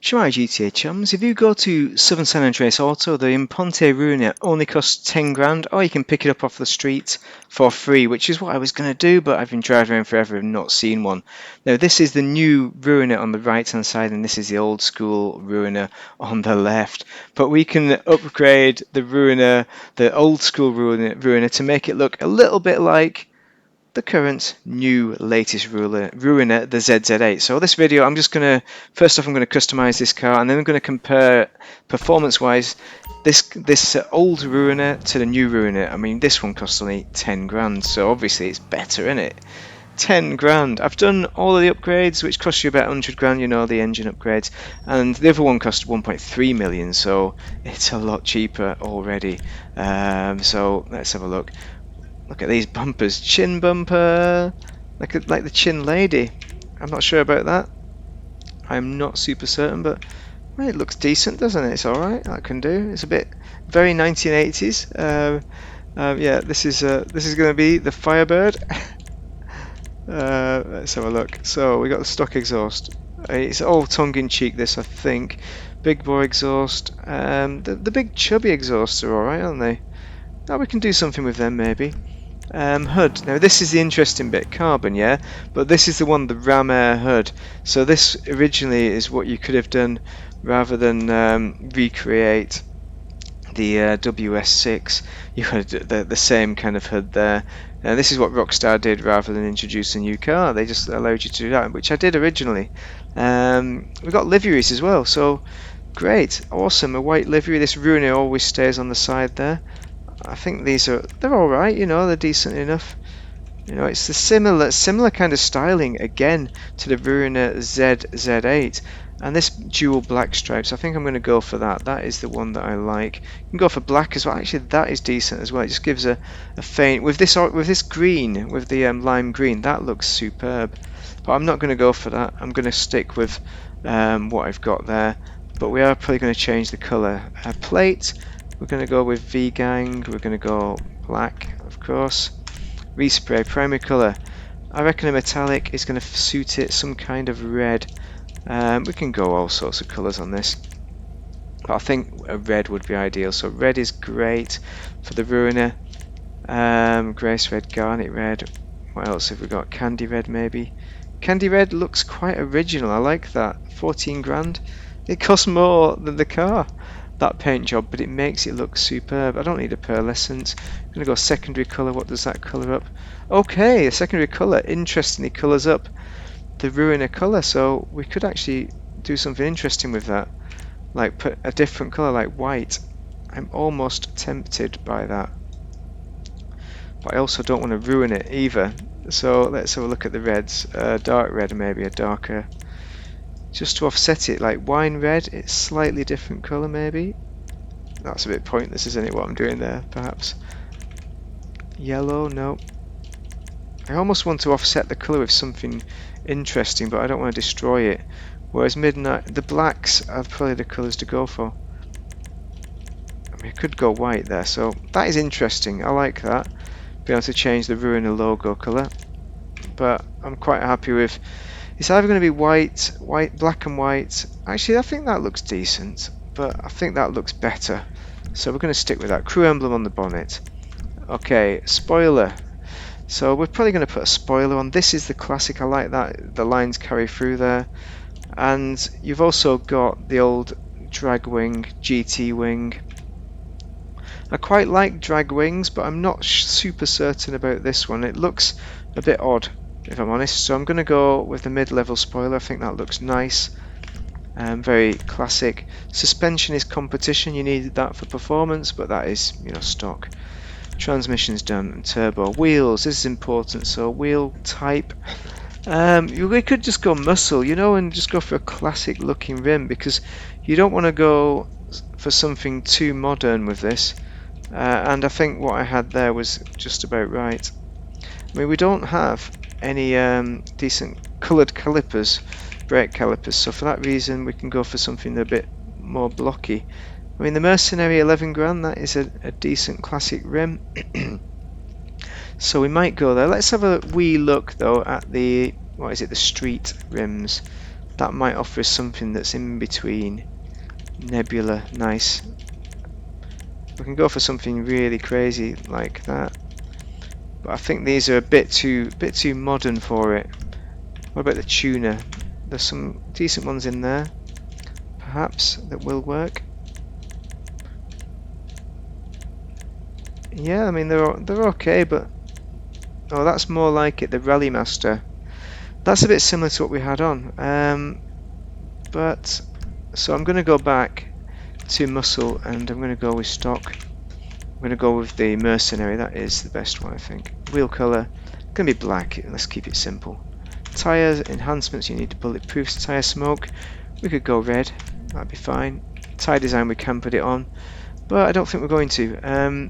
Shemai GTA chums, if you go to Southern San Andreas Auto, the Imponte Ruiner only costs 10 grand, or you can pick it up off the street for free, which is what I was going to do, but I've been driving around forever and not seen one. Now this is the new Ruiner on the right hand side, and this is the old school Ruiner on the left. But we can upgrade the Ruiner, the old school Ruiner to make it look a little bit like the current new latest Ruiner, the ZZ8. So this video, I'm just going to, first off I'm going to customize this car, and then I'm going to compare performance wise this old Ruiner to the new Ruiner. I mean, this one costs only 10 grand, so obviously it's better, isn't it? 10 grand. I've done all of the upgrades, which cost you about 100 grand, you know, the engine upgrades, and the other one cost 1.3 million, so it's a lot cheaper already. So let's have a look. Look at these bumpers. Chin bumper, like the chin lady. I'm not sure about that. I'm not super certain, but well, it looks decent, doesn't it? It's all right. That can do. It's a bit very 1980s. Yeah, this is going to be the Firebird. Let's have a look. So we got the stock exhaust. It's all tongue-in-cheek. This, I think. Big boy exhaust. The big chubby exhausts are all right, aren't they? Now we can do something with them maybe. Hood. Now this is the interesting bit, carbon, yeah, but this is the one, the Ram Air hood. So this originally is what you could have done rather than recreate the WS6. You had the same kind of hood there. Now this is what Rockstar did rather than introduce a new car. They just allowed you to do that, which I did originally. We've got liveries as well, so great, awesome. A white livery. This Ruiner always stays on the side there. I think they're all right, you know, they're decent enough. You know, it's the similar kind of styling again to the Ruiner ZZ8, and this dual black stripes. I think I'm going to go for that. That is the one that I like. You can go for black as well. Actually, that is decent as well. It just gives a faint with this green, with the lime green. That looks superb. But I'm not going to go for that. I'm going to stick with what I've got there. But we are probably going to change the colour. Plate. We're going to go with V-Gang, we're going to go black, of course. Respray, primary colour. I reckon a metallic is going to suit it, some kind of red. We can go all sorts of colours on this. But I think a red would be ideal, so red is great for the Ruiner. Grace red, garnet red. What else have we got? Candy red maybe. Candy red looks quite original, I like that. 14 grand. It costs more than the car, that paint job, but it makes it look superb. I don't need a pearlescent. I'm going to go secondary colour. What does that colour up? Okay, a secondary colour interestingly colours up the Ruiner colour, so we could actually do something interesting with that, like put a different colour like white. I'm almost tempted by that, but I also don't want to ruin it either, so let's have a look at the reds. Dark red, maybe a darker, just to offset it, like wine red. It's slightly different colour maybe. That's a bit pointless, isn't it, what I'm doing there, perhaps. Yellow, no. I almost want to offset the colour with something interesting, but I don't want to destroy it. Whereas midnight, the blacks are probably the colours to go for. I mean, I could go white there, so that is interesting. I like that. Be able to change the Ruiner logo colour. But I'm quite happy with, it's either going to be white, black and white. Actually, I think that looks decent, but I think that looks better. So we're going to stick with that. Crew emblem on the bonnet. Okay, spoiler. So we're probably going to put a spoiler on. This is the classic. I like that. The lines carry through there. And you've also got the old drag wing, GT wing. I quite like drag wings, but I'm not super certain about this one. It looks a bit odd, if I'm honest. So I'm going to go with the mid-level spoiler. I think that looks nice. Very classic. Suspension is competition. You needed that for performance, but that is, you know, stock. Transmission's done, and turbo. Wheels, this is important. So wheel type. We could just go muscle, you know, and just go for a classic looking rim, because you don't want to go for something too modern with this. And I think what I had there was just about right. I mean, we don't have any decent coloured calipers, brake calipers, so for that reason we can go for something a bit more blocky. I mean, the Mercenary 11 grand, that is a decent classic rim. So we might go there. Let's have a wee look though at the, what is it, the street rims. that might offer us something that's in between Nebula. Nice. We can go for something really crazy like that, but I think these are a bit too modern for it. What about the tuner? There's some decent ones in there, perhaps, that will work. Yeah, I mean they're okay, but oh, that's more like it. The Rally Master. That's a bit similar to what we had on. But so I'm going to go back to muscle, and I'm going to go with stock. I'm going to go with the mercenary. That is the best one, I think. Wheel color going to be black. Let's keep it simple. Tires enhancements. You need bulletproof tire smoke. We could go red. That'd be fine. Tire design. We can put it on, but I don't think we're going to.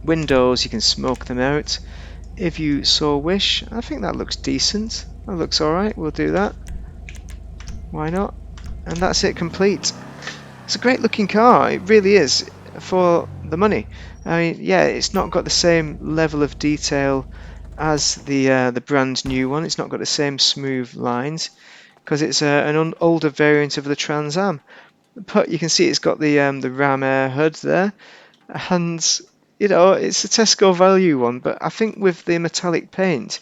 Windows. You can smoke them out if you so wish. I think that looks decent. That looks all right. We'll do that. Why not? And that's it, complete. It's a great looking car, it really is, for the money. I mean, yeah, it's not got the same level of detail as the brand new one. It's not got the same smooth lines because it's an older variant of the Trans-Am. But you can see it's got the Ram Air hood there, and you know it's a Tesco value one. But I think with the metallic paint,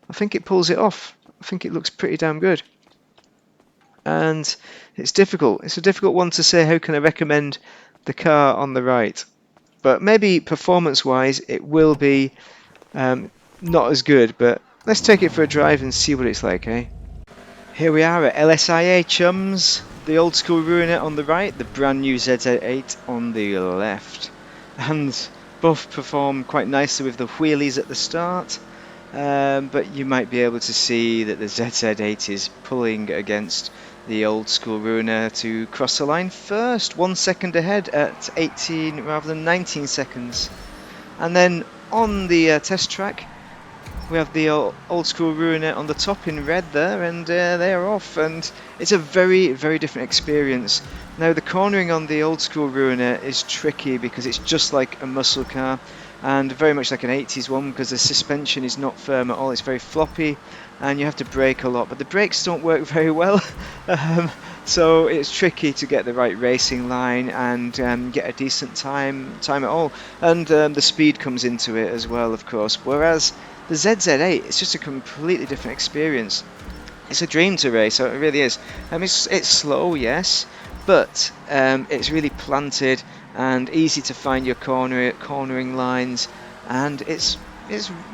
I think it pulls it off. I think it looks pretty damn good. And it's difficult. It's a difficult one to say how can I recommend the car on the right. But maybe performance-wise, it will be not as good. But let's take it for a drive and see what it's like, eh? Here we are at LSIA, chums. The old school Ruiner on the right, the brand new ZZ8 on the left. And both perform quite nicely with the wheelies at the start. But you might be able to see that the ZZ8 is pulling against the old school Ruiner to cross the line first, 1 second ahead at 18 rather than 19 seconds. And then on the test track we have the old school Ruiner on the top in red there, and they're off, and it's a very different experience. Now the cornering on the old school Ruiner is tricky because it's just like a muscle car and very much like an 80s one because the suspension is not firm at all. It's very floppy and you have to brake a lot, but the brakes don't work very well. So it's tricky to get the right racing line and get a decent time at all, and the speed comes into it as well, of course, whereas the ZZ8, it's just a completely different experience. It's a dream to race, it really is. It's slow, yes, but it's really planted and easy to find your cornering lines, and it's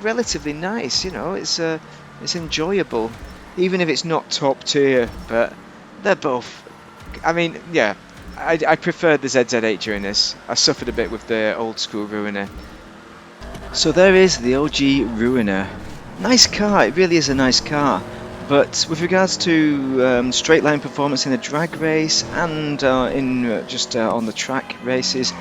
relatively nice. You know, it's enjoyable, even if it's not top tier. But they're both. I mean, yeah, I preferred the ZZ8 during this. I suffered a bit with the old school Ruiner. So there is the OG Ruiner. Nice car, it really is a nice car. But with regards to straight line performance in a drag race and on the track races,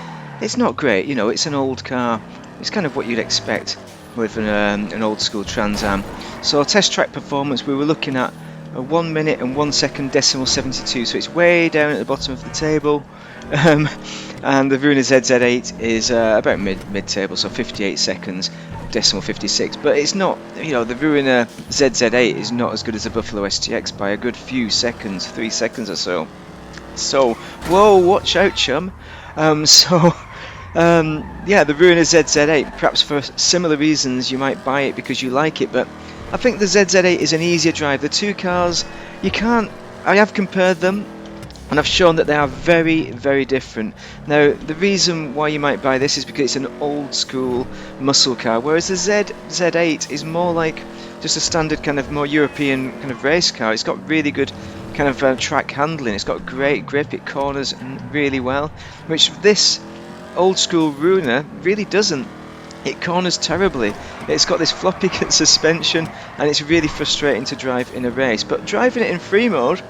it's not great. You know, it's an old car. It's kind of what you'd expect with an old school Trans-Am. So test track performance, we were looking at a 1 minute and 1 second decimal 72. So it's way down at the bottom of the table. And the Ruiner ZZ8 is about mid table, so 58 seconds, decimal 56. But it's not, you know, the Ruiner ZZ8 is not as good as the Buffalo STX by a good few seconds, 3 seconds or so. So, whoa, watch out, chum. Yeah, the Ruiner ZZ8, perhaps for similar reasons you might buy it because you like it, but I think the ZZ8 is an easier drive. The two cars, I have compared them, and I've shown that they are very different. Now, the reason why you might buy this is because it's an old school muscle car, whereas the ZZ8 is more like just a standard kind of more European kind of race car. It's got really good kind of track handling. It's got great grip. It corners really well, which this old school Ruiner really doesn't. It corners terribly. It's got this floppy suspension, and it's really frustrating to drive in a race. But driving it in free mode,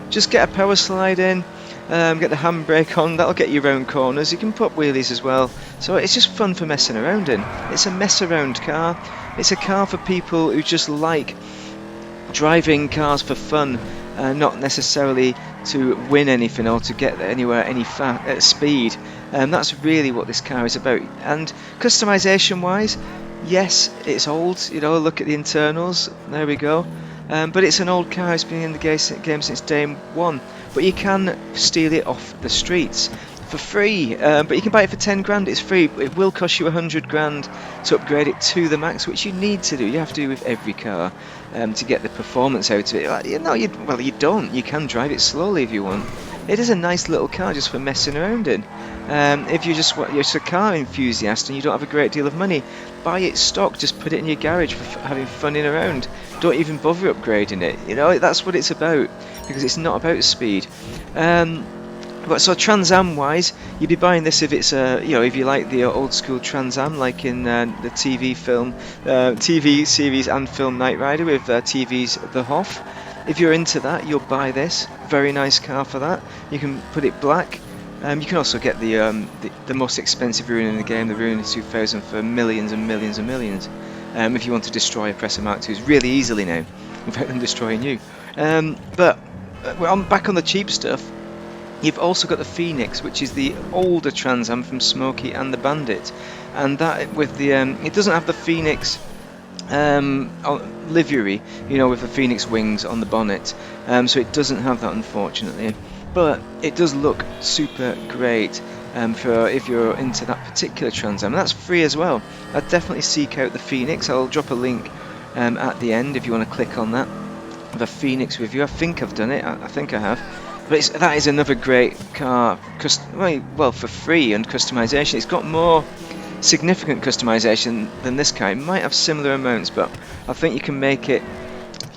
just get a power slide in, get the handbrake on, that'll get you around corners. You can put wheelies as well, so it's just fun for messing around in. It's a mess around car. It's a car for people who just like driving cars for fun, not necessarily to win anything or to get anywhere any speed. That's really what this car is about. And customization wise, yes, it's old. You know, look at the internals. There we go. but it's an old car. It's been in the game since day one. But you can steal it off the streets for free. But you can buy it for 10 grand. It's free. It will cost you 100 grand to upgrade it to the max, which you need to do. You have to do with every car to get the performance out of it. Well, you don't. You can drive it slowly if you want. It is a nice little car just for messing around in. If you're just a car enthusiast and you don't have a great deal of money, buy it stock. Just put it in your garage for having fun in around. Don't even bother upgrading it. You know, that's what it's about, because it's not about speed. But so Trans-Am wise, you'd be buying this if it's if you like the old school Trans-Am, like in the TV series and film Knight Rider with TV's The Hoff. If you're into that, you'll buy this. Very nice car for that. You can put it black. You can also get the most expensive Ruiner in the game, the Ruiner 2000, for millions and millions and millions. If you want to destroy a Presser Mark IIs really easily now, without them destroying you. But back on the cheap stuff. You've also got the Phoenix, which is the older Trans-Am from Smokey and the Bandit, and that with the it doesn't have the Phoenix livery, you know, with the Phoenix wings on the bonnet, so it doesn't have that, unfortunately. But it does look super great for if you're into that particular Trans-Am, and that's free as well. I'd definitely seek out the Phoenix. I'll drop a link at the end if you want to click on that. The Phoenix review. I think I've done it. I think I have. But that is another great car, well, for free and customization. It's got more significant customization than this car. It might have similar amounts, but I think you can make it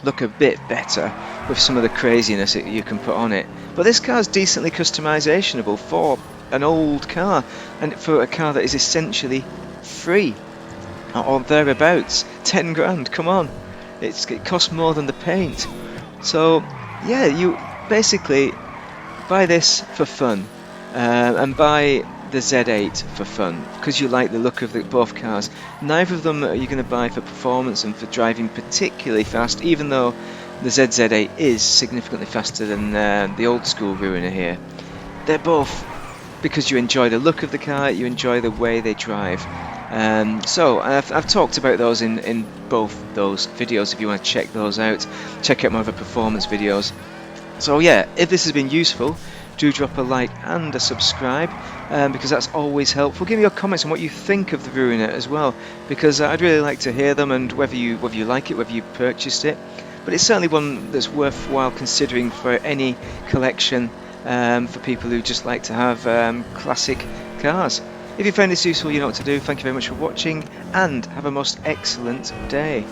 look a bit better with some of the craziness that you can put on it. But this car is decently customizationable for an old car, and for a car that is essentially free or thereabouts. 10 grand, come on! It costs more than the paint. So yeah, you basically buy this for fun, and buy the Z8 for fun because you like the look of both cars. Neither of them are you going to buy for performance and for driving particularly fast, even though the ZZ8 is significantly faster than the old school Ruiner here. They're both because you enjoy the look of the car, you enjoy the way they drive. So I've talked about those in both those videos. If you want to check those out, check out my other performance videos. So yeah, if this has been useful, do drop a like and a subscribe, because that's always helpful. Give me your comments on what you think of the Ruiner as well, because I'd really like to hear them, and whether you like it, whether you purchased it. But it's certainly one that's worthwhile considering for any collection, for people who just like to have classic cars. If you found this useful, you know what to do. Thank you very much for watching, and have a most excellent day.